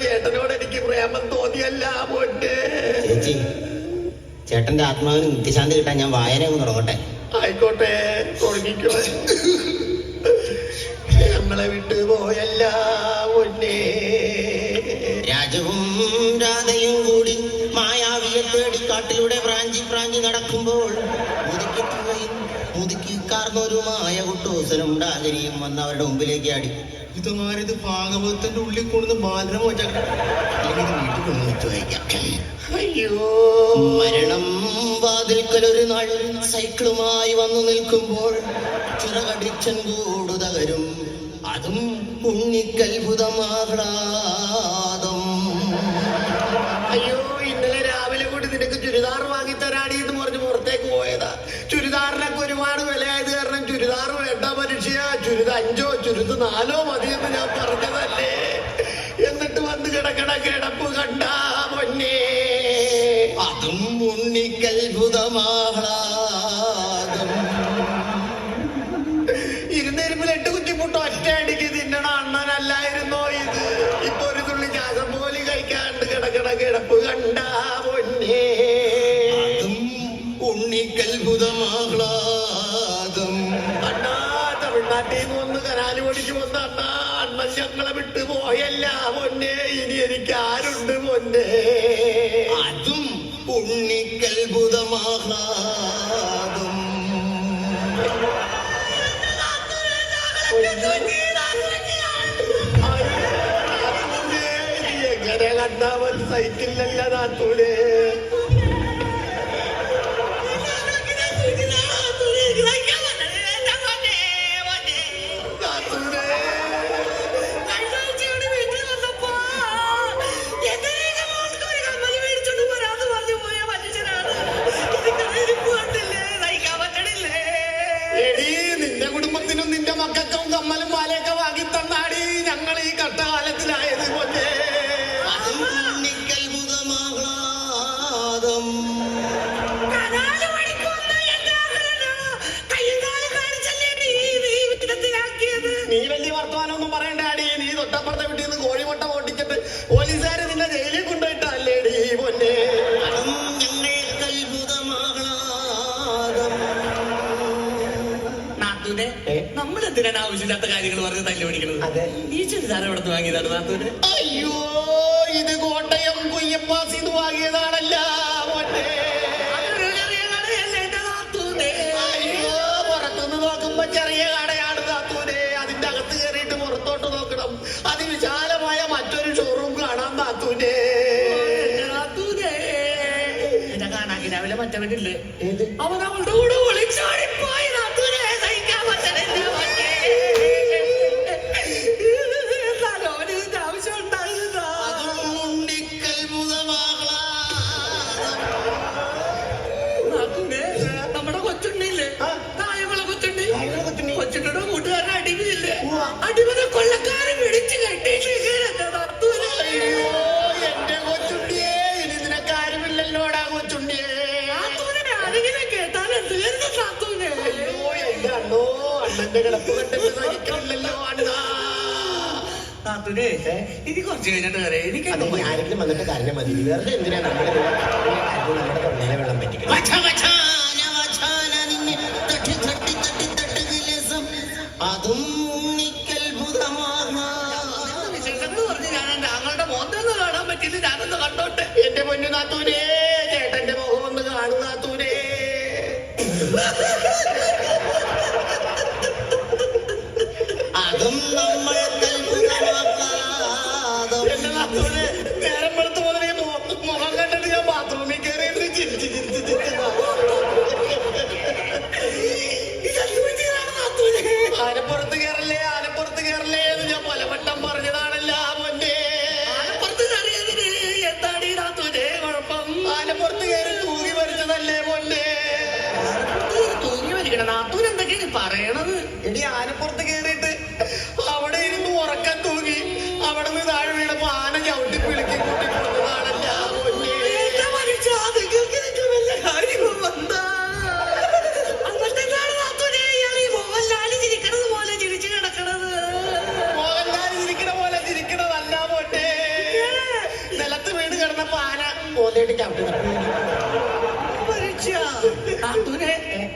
ചേട്ടനോട് എനിക്ക് പ്രേമം തോന്നിയല്ല പൊന്നെ. ചേച്ചി, ചേട്ടന്റെ ആത്മാവിന് നിത്യശാന്തി കിട്ടാൻ ഞാൻ വായന ഒന്ന് തുടങ്ങട്ടെ. ആയിക്കോട്ടെ, തുടങ്ങിക്കോ. ഞങ്ങളെ വിട്ടു പോയല്ല പൊന്നെ. രാജവും രാധയും കൂടി മായാവിയെ തേടി കാട്ടിലൂടെ പ്രാഞ്ചി നടക്കുമ്പോൾ മുതുക്കിക്കാർന്നൊരു മായ കുട്ടൂസനും ഡാഗരിയും വന്ന് അവരുടെ മുമ്പിലേക്ക് ആടി. ഇതൊന്നാരിത് ഭാഗവതത്തിന്റെ ഉള്ളിൽ കൊണ്ടുവന്ന് ബാലനം വെച്ചാൽ വീട്ടിൽ കൊണ്ടു വെച്ചു വയ്ക്കാം. അയ്യോ, മരണം വാതിൽക്കലൊരു നാൾ സൈക്കിളുമായി വന്നു നിൽക്കുമ്പോൾ ചിറകടിച്ചൻ കൂടു തകരും. അതും ഉണ്ണിക്കത്ഭുതമാഹ്ലാദം. അയ്യോ, ഇന്നലെ രാവിലെ കൂടി നിനക്ക് ചുരിദാർ വാങ്ങിത്തരാടി എന്ന് പറഞ്ഞ് പുറത്തേക്ക് പോയതാ. ചുരിദാറിനൊക്കെ ഒരുപാട് വിലയായത് കാരണം ചുരിദാർ വേണ്ട മനുഷ്യ, ചുരിദ 5 ചുരിദ് 4 മതിയെന്ന് ഞാൻ പറഞ്ഞതല്ലേ. എന്നിട്ട് വന്ന് കിടക്കണ കിടപ്പ് കണ്ടാ പൊന്നേ. അതും ഉണ്ണിക്കത്ഭുതമാഹ്ലാദം. ഇരുന്നിരുമ്പിൽ 8 കുറ്റിമുട്ട ഒറ്റ അടിക്ക് തിന്നണ അണ്ണനല്ലായിരുന്നോ ഇത്? ഇപ്പൊ ഒരു തുള്ളി ചാസം പോലും കഴിക്കാണ്ട് കിടക്കണ കിടപ്പ് കണ്ടാ പൊന്നേ. അതും ഉണ്ണിക്കത്ഭുതമാഹ്ലാദം. അണ്ണാ, തമിഴ്നാട്ടിൽ നിന്ന് വന്ന് കനാല് ഓടിച്ചു വന്ന അണ്ണാ, അണ്ണൻ ഞങ്ങളെ വിട്ടു പോയല്ല പൊന്നെ. ഇനി എനിക്ക് ആരുണ്ട് പൊന്നെ? അതും ഉണ്ണിക്കത്ഭുതമാഹ്ലാദം. എങ്ങനെ കണ്ടാവൻ സൈക്കിളിലല്ല നാത്തൂരെ. എടീ, നിന്റെ കുടുംബത്തിനും നിന്റെ മക്കൾക്കും കമ്മലും മാലയൊക്കെ വാങ്ങി തന്നാടി ഞങ്ങൾ ഈ കഷ്ടകാലത്തിലായത് പൊന്നെ. അതും ഉണ്ണിക്കത്ഭുതമാഹ്ലാദം. നീ വലിയ വർത്തമാനമൊന്നും പറയണ്ടാടി. നീ തൊട്ടപ്പുറത്തെ വീട്ടിൽ നിന്ന് കോഴിമുട്ട ഓട്ടിച്ചിട്ട് പോലീസുകാര് നിന്നെ ജയിലിൽ കൊണ്ടുപോയിട്ടല്ലേടി പൊന്നെ. അതും ഞങ്ങൾക്കത്ഭുതമാഹ്ലാദം. നാത്തൂനെ, നമ്മളെന്തിനാണ് ആവശ്യമില്ലാത്ത കാര്യങ്ങൾ പറഞ്ഞ് തല്ലി പിടിക്കുന്നത്? ഈ ചുരിദാർ എവിടെ നിന്ന് വാങ്ങിയതാണ് നാത്തൂന്? അയ്യോ, ഇത് കോട്ടയം കുയ്യപ്പാസിന്ന് വാങ്ങിയതാണല്ല പൊന്നെ. അയ്യോ, പുറത്തുനിന്ന് നോക്കുമ്പോ ചെറിയ കടയാണ് നാത്തൂനെ. അതിന്റെ അകത്ത് കയറിയിട്ട് പുറത്തോട്ട് നോക്കണം. അതിവിശാലമായ മറ്റൊരു ഷോറൂം കാണാൻ നാത്തൂനെ. എന്നെ കാണാൻ രാവിലെ മറ്റവനില്ലേ, അവൻ അവളുടെ കൂടെ ഒളിച്ചോടിപ്പോയി നാത്തൂനെ. സഹിക്കാൻ പറ്റണില്ല പൊന്നേ. എന്നാലും അവന് ഇതിന്റെ ആവശ്യം ഉണ്ടായിരുന്നോ? അതും ഉണ്ണിക്കത്ഭുതമാഹ്ലാദം. നാത്തൂനെ, നമ്മുടെ കൊച്ചുണ്ണില്ലേ, തായമുള്ള കൊച്ചുണ്ണി, കൊച്ചുണ്ണിയുടെ കൂട്ടുകാരൻ അടിമയില്ലേ, അടിമനെ കൊള്ളക്കാരൻ പിടിച്ചു കെട്ടിയിട്ട് നാത്തൂനെ. അയ്യോ, എന്റെ കൊച്ചുണ്ടിയെ, ഇനി നിനക്കാരുമില്ലല്ലോടാ കൊച്ചുണ്ടിയെ. ആരെങ്കിലും കേട്ടാൽ എന്ത് കരുതും നാത്തൂനെ? അയ്യോ, എന്റെ അണ്ണോ, അണ്ണന്റെ കിടപ്പ് കണ്ടിട്ട് സഹിക്കണില്ലല്ലോ അണ്ണാ. നാത്തൂനെ, ഇനി കുറച്ച് കഴിഞ്ഞിട്ട് വരെ എനിക്ക് ആരെങ്കിലും വന്നിട്ട് കാര്യം മതി. വെറുതെ എന്തിനാ നമ്മുടെ തൊണ്ടയിലെ വെള്ളം പറ്റിക്കണം? അതും ഉണ്ണിക്കത്ഭുതമാഹ്ലാദം. വിശേഷങ്ങൾ പറഞ്ഞ് ഞാൻ താങ്കളുടെ മോന്തൊന്ന് കാണാൻ പറ്റില്ല. ഞാനൊന്ന് കണ്ടോട്ടെ. എന്റെ പൊന്നു നാത്തൂനെ, ചേട്ടന്റെ മുഖം ഒന്ന് കാണും നാത്തൂനെ. അതും നമ്മൾക്കത്ഭുതമാഹ്ലാദം. എന്റെ നാത്തൂനെ, നേരം വെളുത്ത് മുതലേ മുഖം കണ്ടിട്ട് ഞാൻ ബാത്റൂമിൽ കയറിയിട്ട് ചിരിച്ച് ആനപ്പുറത്ത് കയറല്ലേ, ആനപ്പുറത്ത് കയറല്ലേ എന്ന് ഞാൻ പലവട്ടം പറഞ്ഞതാണല്ല പൊന്നെ. എന്താണ് നാത്തൂനെ കുഴപ്പം? ആനപ്പുറത്ത് കയറി തൂങ്ങി മരിച്ചതല്ലേ പൊന്നെ. തൂങ്ങി വലിക്കണം. നാത്തൂൻ എന്തൊക്കെയാണ് പറയണത്? എടി, ആനപ്പുറത്ത് കയറിയിട്ട് അവിടെ ഇരുന്ന് ഉറക്കം തൂങ്ങി. അവിടെ നിന്ന് താഴെ വീണപ്പോ ആന ചവിട്ടി പിളിക്കി കൂട്ടി കൊടുത്തതാണല്ല പൊന്നെ. മോഹൻലാൽ ചിരിക്കണ പോലെ ചിരിക്കണതല്ല പൊന്നെ. നല്ലതായിട്ട് ചവിട്ടുന്നു. നാത്തൂനെ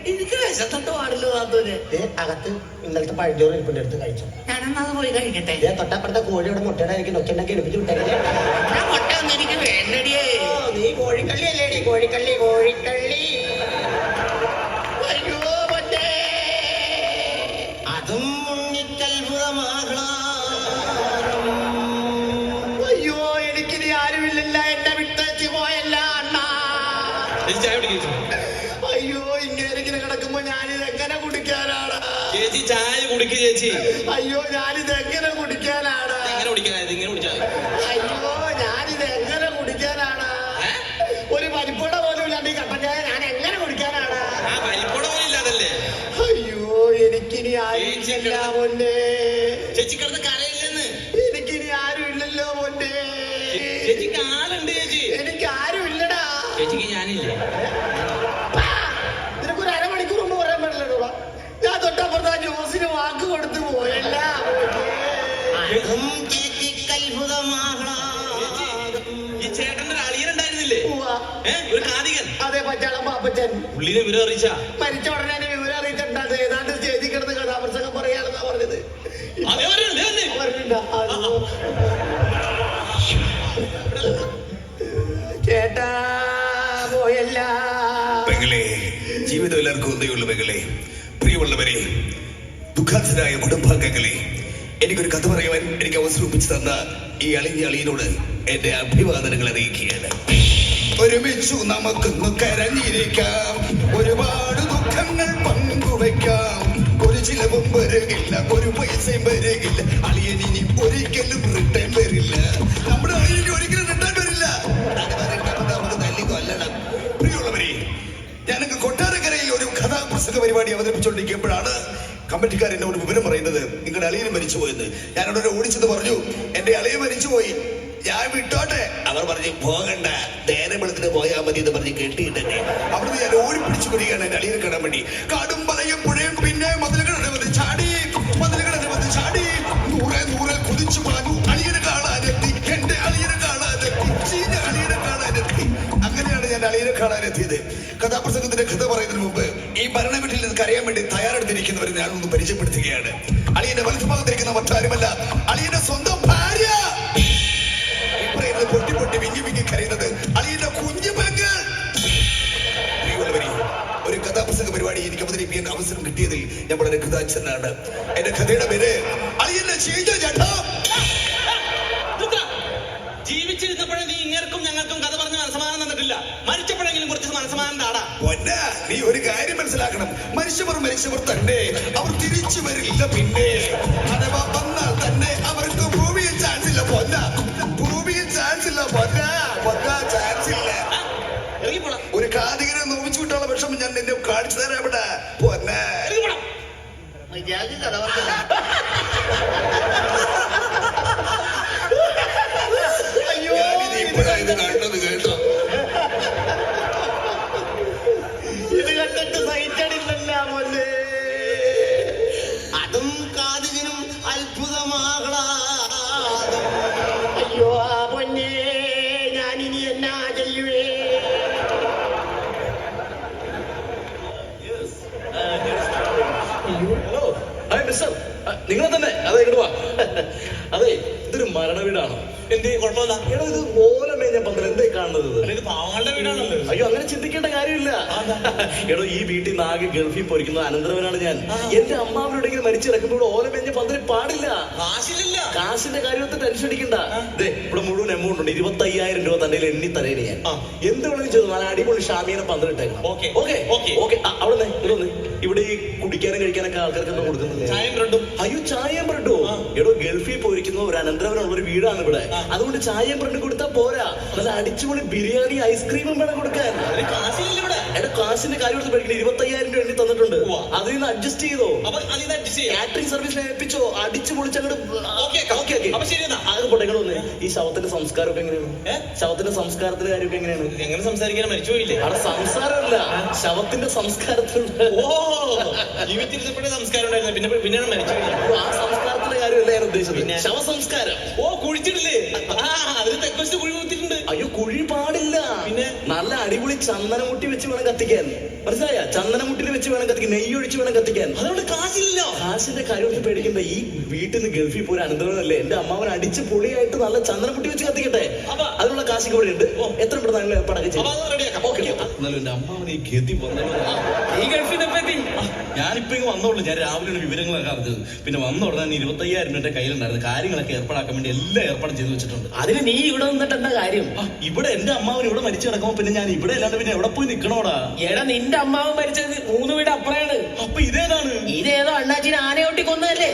എനിക്ക് വിശന്നിട്ട് പാടില്ലോ നാത്തൂന്. അകത്ത് ഇന്നലത്തെ പഴഞ്ചോറ് ഇരിപ്പിന്റെ അടുത്ത് കഴിച്ചു. ഞാനെന്നത് പോയി കഴിക്കട്ടെ. തൊട്ടപ്പുറത്തെ കോഴിയുടെ മുട്ടയുടെ എനിക്ക് നൊക്കെ എടുപ്പിച്ച് വിട്ടേ. ഞാൻ മുട്ട ഒന്നും എനിക്ക് വേണ്ടടിയേ. നീ കോഴിക്കള്ളി അല്ലേടി? കോഴിക്കള്ളി കോഴിക്കള്ളി. അയ്യോ മറ്റേ അതും ഉണ്ണിക്കൽഭുതമാകണം. അയ്യോ എനിക്കിനി ആരുമില്ലല്ല, എന്നെ വിട്ടേച്ച് പോയല്ല അണ്ണാ. അയ്യോ ഇങ്ങനെ കിടക്കുമ്പോ ഞാനിത് എങ്ങനെ കുടിക്കാനാണ്? ചേച്ചി ചായ കുടിക്ക് ചേച്ചി. അയ്യോ ഞാനിത് എങ്ങനെ കുടിക്കാനാണ്? അയ്യോ ഞാനിത് എങ്ങനെ കുടിക്കാനാണ്? ഒരു പരിപ്പുട പോലും ഇല്ലാണ്ട് ഈ കട്ടൻ ചായ ഞാൻ എങ്ങനെ കുടിക്കാനാണ്? അയ്യോ എനിക്കിനി ആരുമില്ല പൊന്നേ. ചേച്ചി കിടന്ന് കരയില്ലെന്ന്. എനിക്കിനി ആരും ഇല്ലല്ലോ പൊന്നേ. ചേച്ചിക്ക് ആളുണ്ട് ചേച്ചി. എനിക്ക് ആരും ഇല്ലടാ. ചേച്ചിക്ക് ഞാനില്ലേ? നിനക്കൊരു അരമണിക്കൂർ മുമ്പ് പറയാൻ പറ്റില്ലടാ. ഞാൻ തൊട്ടപ്പുറത്ത് ആ ജ്യൂസിന് വാക്ക് കൊടുത്തു പോയല്ല. അതും ചേച്ചിക്കൽഭുതമാകണം. ഈ ചേട്ടന്റെ ഒരു അളിയനുണ്ടായിരുന്നില്ലേ? ഒരു കാതികൻ. അതെ പച്ചാളം പാപ്പച്ചൻ. പുള്ളിനെ വിവരം അറിയിച്ചാ? മരിച്ച ഉടനെ എന്നെ വിവരം അറിയിച്ചിട്ടുണ്ട്. ഏതാണ്ട് സ്റ്റേജിൽ കിടന്ന് കഥാപ്രസംഗം പറയാണെന്നാ പറഞ്ഞത്. ചേട്ടാ പോയല്ല. പെങ്ങളെ, ജീവിതം എല്ലാവർക്കും ഒന്നേ ഉള്ളൂ പെങ്ങളെ. പ്രിയമുള്ളവരെ, ദുഃഖാർത്ഥരായ കുടുംബാംഗങ്ങളെ, എനിക്കൊരു കഥ പറയുവാൻ എനിക്ക് അവസരം ഒപ്പിച്ചു തന്ന ഈ അളിയനോട് എന്റെ അഭിവാദനങ്ങൾ അറിയിക്കുകയാണ്. ഒരുമിച്ചു നമുക്കൊന്ന് കരഞ്ഞിരിക്കാം, ഒരുപാട് ദുഃഖങ്ങൾ പങ്കുവയ്ക്കാം. ഒരു ചിലവും വരികില്ല, ഒരു പൈസയും വരികില്ല. അളിയൻ ഇനി ഒരിക്കലും റിട്ടേൺ വരില്ല. നമ്മുടെ അളിയന് ഒരിക്കലും റിട്ടേൺ വരില്ല. തല്ലി കൊല്ലണം. പ്രിയമുള്ളവരെ, ഞാനങ്ങ് കൊട്ടാരക്കരയിൽ ഒരു കഥാപ്രസംഗ പരിപാടി അവതരിപ്പിച്ചുകൊണ്ടിരിക്കുമ്പോഴാണ് കമ്മിറ്റിക്കാർ എന്നോട് വിവരം പറയുന്നത് നിങ്ങളുടെ അളിയന് മരിച്ചുപോയെന്ന്. ഞാനവിടെ ഓടിച്ചെന്ന് പറഞ്ഞു, എന്റെ അളിയൻ മരിച്ചുപോയി, ഞാൻ വിട്ടോട്ടെ. അവർ പറഞ്ഞു പോകണ്ട, നേരെ വെളുത്തിന് പോയാൽ മതി എന്ന് പറഞ്ഞ് കെട്ടിയിട്ടെന്നെ. അവിടുന്ന് ഞാൻ ഓടിപ്പിടിച്ചു വരികയാണ് എന്റെ അളിയനെ കാണാൻ വേണ്ടി. കാടും മലയും പുഴയും പിന്നെ മതിലുകളുടെ വന്ന് ചാടി, മതിലുകളുടെ വന്ന് ചാടി, നൂറെ കുതിച്ചു പാഞ്ഞു. അളിയനെ കാണാനെത്തി, എന്റെ അളിയനെ കാണാനെത്തി, ചീഞ്ഞ അളിയനെ കാണാനെത്തി. അങ്ങനെയാണ് ഞാൻ അളിയനെ കാണാനെത്തിയത്. കഥാപ്രസംഗത്തിന്റെ കഥ പറയുന്നതിന് മുമ്പ് ഈ ഭരണ വീട്ടിൽ നിന്ന് കരയാൻ വേണ്ടി തയ്യാറെടുത്തിരിക്കുന്നവരെ ഞാനൊന്ന് പരിചയപ്പെടുത്തുകയാണ്. അളിയന്റെ വലതുഭാഗത്തിരിക്കുന്ന മറ്റാരുമല്ല, അളിയന്റെ സ്വന്തം ഭാര്യ. പൊട്ടി പൊട്ടി വിങ്ങി വിങ്ങി കരയുന്നത് അളിയന്റെ കുഞ്ഞു പെങ്ങൾ. ഒരു കഥാപ്രസംഗ പരിപാടി എനിക്ക് അവതരിപ്പിക്കാൻ അവസരം കിട്ടിയതിൽ ഞാൻ വളരെ കൃതാച്ഛനാണ്. എന്റെ കഥയുടെ പേര് അളിയന്റെ ചീഞ്ഞ ജഡം. ജീവിച്ചിരുന്നപ്പോഴേ നീ ഇങ്ങർക്കും ഞങ്ങൾക്കും കഥ പറഞ്ഞ് മനസ്സമാനം തന്നിട്ടില്ല. മരിച്ചപ്പോഴെങ്കിലും കുറച്ച് മനസ്സമാനം താടാ. പൊന്ന, നീ ഒരു കാര്യം മനസ്സിലാക്കണം. മരിച്ചവർ തന്നെ, അവർ തിരിച്ചു വരില്ല. പിന്നെ അഥവാ വന്നാൽ തന്നെ അവർക്ക് ഭൂമിയിൽ ചാൻസ് ഇല്ല. പൊന്ന, ഭൂമിയിൽ ചാൻസ് ഇല്ല. ചാൻസ് ഇല്ല. ഒരു കാതികനെ നോവിച്ചു വിട്ടുള്ള വിഷമം ഞാൻ നിന്നെ കാണിച്ചു തരാം. ഇവിടെ പൊന്ന മര്യാദ കഥ പറഞ്ഞ ഇത് കണ്ടത് കേട്ടോ. ഇത് കണ്ടിട്ട് സഹിച്ചടില്ല മോനെ. അതും കാതികനും അത്ഭുതമാകണം. അയ്യോ ആ പൊന്നെ, ഞാനിനി എന്നാ ചെയ്യുവേ? ഹലോ, ഹായ് മിസ്റ്റർ, നിങ്ങളെ തന്നെ. അതെ, ഇങ്ങോട്ട് വാ. അതെ, ഇതൊരു മരണ വീടാണോ? എന്ത് കുഴപ്പമില്ല. എടോ, ഇത് ഓലമേഞ്ഞ പന്തൽ എന്തായി കാണുന്നത്? ഇത് പാവങ്ങളുടെ വീടാണല്ലോ. അയ്യോ, അങ്ങനെ ചിന്തിക്കേണ്ട കാര്യമില്ല. എടോ, ഈ വീട്ടിൽ നിന്ന് ആകെ ഗൾഫിൽ പോയിരിക്കുന്ന അനന്തരവനാണ് ഞാൻ. എന്റെ അമ്മാവരോടെങ്കിലും മരിച്ചിറക്കുമ്പോൾ ഓലമേഞ്ഞ പന്തൽ പാടില്ല. കാശില്ല. കാശിന്റെ കാര്യത്തിൽ ടെൻഷൻ അടിക്കണ്ട. ഇവിടെ മുഴുവൻ എമൗണ്ട് ഉണ്ട്. 25,000 രൂപ തന്നെ എണ്ണി തരേണി ഞാൻ. എന്ത് വേണമെങ്കിലും ചെയ്തു. നല്ല അടിപൊളി ഷാമിയെ പന്തലിട്ടേക്കാം. അവിടെ ഇവിടെ ഈ കുടിക്കാനും കഴിക്കാനൊക്കെ ആൾക്കാർക്ക് എന്താ കൊടുക്കുന്നത്? ചായയും ബ്രെഡും. അയ്യോ, ചായയും ബ്രെഡോ? എടോ, ഗൾഫിൽ പോയിരിക്കുന്ന ഒരു അനന്തരവനുള്ള ഒരു വീടാണ് ഇവിടെ. അതുകൊണ്ട് ചായയും ബ്രെഡും കൊടുത്താൽ പോരാ, നല്ല അടിച്ചുപൊളി ബിരിയാണി ഐസ്ക്രീമും വേണം കൊടുക്കാൻ. എടാ, കാശിന്റെ കാര്യം എടുത്ത് പഠിക്കണം. 25,000 രൂപ എണ്ണി തന്നിട്ടുണ്ട്. അതിൽ നിന്ന് അഡ്ജസ്റ്റ് ചെയ്തോ? കാറ്ററിംഗ് സർവീസിനെ ഏൽപ്പിച്ചോ? അടിച്ചു പൊളിച്ചങ്ങോട്ട് പോട്ടെ. ഇങ്ങോട്ട് വന്നേ. ഈ ശവത്തിന്റെ സംസ്കാരമൊക്കെ എങ്ങനെയാണ്? ശവത്തിന്റെ സംസ്കാരത്തിന്റെ കാര്യമൊക്കെ എങ്ങനെയാണ്? എങ്ങനെ സംസാരിക്കാൻ മരിച്ചു പോയില്ലേ? അവിടെ സംസാരമല്ല, ശവത്തിന്റെ സംസ്കാരത്തിലുണ്ട്. ജീവിച്ചിരുന്നപ്പോഴേ സംസ്കാരം ഉണ്ടായിരുന്നു. പിന്നെ മരിച്ചു. ആ സംസ്കാരത്തിന്റെ കാര്യമല്ല ഞാൻ ഉദ്ദേശിച്ചത്. ശവസംസ്കാരം. കുഴിച്ചിട്ടില്ലേ? അതിന് തെക്കുവശത്ത് കുഴി കുത്തിയിട്ടുണ്ട്. അയ്യോ കുഴി പാടില്ല. പിന്നെ? നല്ല അടിപൊളി ചന്ദനമുട്ടി വെച്ച് വേണം കത്തിക്കാൻ. മനസ്സിലായ? ചന്ദനമുട്ടിൽ വെച്ച് വേണം കത്തിക്കാൻ, നെയ്യ് ഒഴിച്ച് വേണം കത്തിക്കാൻ. അതുകൊണ്ട് കാശില്ലല്ലോ. കാശിന്റെ കാര്യം പേടിക്കണ്ട. ഈ വീട്ടിൽ നിന്ന് ഗൾഫിൽ പോയ അനന്തരവനല്ലേ എന്റെ അമ്മാവൻ അടിച്ച് പൊളിയായിട്ട് നല്ല ചന്ദനമുട്ടി വെച്ച് കത്തിക്കട്ടെ. അതിനുള്ള കാശൊക്കെ ഇവിടെ ഉണ്ട്. എത്ര പെട്ടെന്ന് ഞങ്ങൾ ഏർപ്പാടൊക്കെ ചെയ്യും. എന്നാലും എന്റെ അമ്മാവനെ ഈ ഗതി വന്നല്ലോ. ഈ ഗൾഫിൽ എത്തി. ഞാനിപ്പോ ഇങ്ങ് വന്നോളൂ. ഞാൻ രാവിലെയാണ് വിവരങ്ങളൊക്കെ അറിഞ്ഞത്. പിന്നെ വന്ന ഉടനെ 25,000 രൂപ കയ്യിലുണ്ടായിരുന്നു. കാര്യങ്ങളൊക്കെ ഏർപ്പാടാക്കാൻ വേണ്ടി എല്ലാം ഏർപ്പാട് ചെയ്തു വെച്ചിട്ടുണ്ട്. അതിന് നീ ഇവിടെ നിന്നിട്ട് എന്താ കാര്യം? ഇവിടെ എന്റെ അമ്മാവൻ ഇവിടെ മരിച്ചു കിടക്കുമ്പോ പിന്നെ ഞാൻ ഇവിടെ അല്ലാണ്ട് പിന്നെ എവിടെ പോയി നിക്കണോടാ? എടാ നിന്റെ അമ്മാവ് മരിച്ചത് 3 വീട് അപ്പുറയാണ്. അപ്പൊ ഇതേതാണ്? ഇതേതോ അണ്ണാച്ചിന് ആനയോട്ടി കൊന്നതല്ലേ?